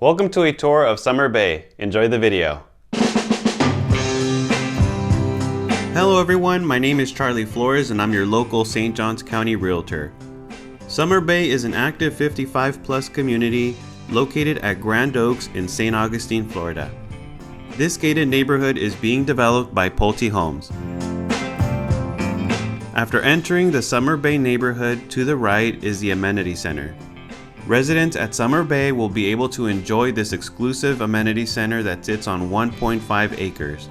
Welcome to a tour of Summer Bay. Enjoy the video. Hello everyone, my name is Charlie Flores and I'm your local St. Johns County Realtor. Summer Bay is an active 55+ community located at Grand Oaks in St. Augustine, Florida. This gated neighborhood is being developed by Pulte Homes. After entering the Summer Bay neighborhood, to the right is the amenity center. Residents at Summer Bay will be able to enjoy this exclusive amenity center that sits on 1.5 acres.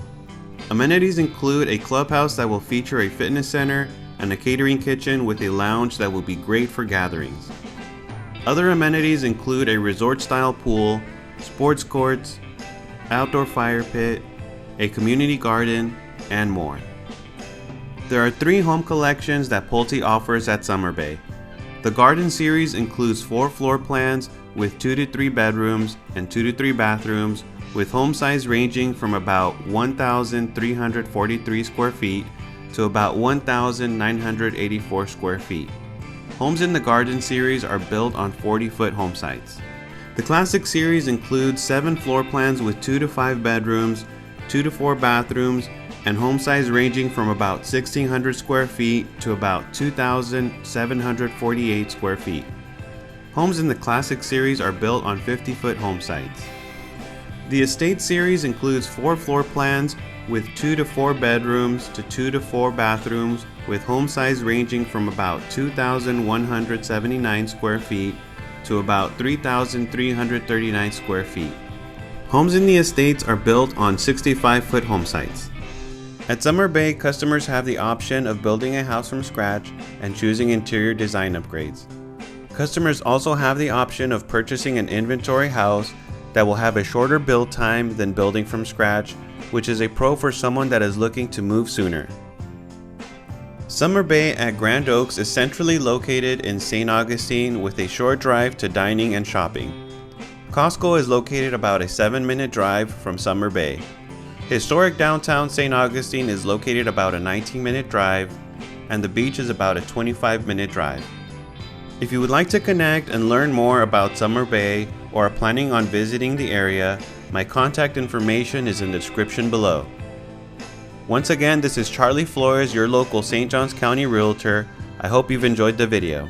Amenities include a clubhouse that will feature a fitness center and a catering kitchen with a lounge that will be great for gatherings. Other amenities include a resort-style pool, sports courts, outdoor fire pit, a community garden, and more. There are 3 home collections that Pulte offers at Summer Bay. The Garden Series includes 4 floor plans with 2 to 3 bedrooms and 2 to 3 bathrooms, with home size ranging from about 1,343 square feet to about 1,984 square feet. Homes in the Garden Series are built on 40-foot home sites. The Classic Series includes 7 floor plans with 2 to 5 bedrooms, 2 to 4 bathrooms, and home size ranging from about 1,600 square feet to about 2,748 square feet. Homes in the Classic Series are built on 50-foot home sites. The Estate Series includes 4 floor plans with 2 to 4 bedrooms to 2 to 4 bathrooms, with home size ranging from about 2,179 square feet to about 3,339 square feet. Homes in the estates are built on 65-foot home sites. At Summer Bay, customers have the option of building a house from scratch and choosing interior design upgrades. Customers also have the option of purchasing an inventory house that will have a shorter build time than building from scratch, which is a pro for someone that is looking to move sooner. Summer Bay at Grand Oaks is centrally located in St. Augustine with a short drive to dining and shopping. Costco is located about a 7-minute drive from Summer Bay. Historic downtown St. Augustine is located about a 19-minute drive, and the beach is about a 25-minute drive. If you would like to connect and learn more about Summer Bay or are planning on visiting the area, my contact information is in the description below. Once again, this is Charlie Flores, your local St. Johns County Realtor. I hope you've enjoyed the video.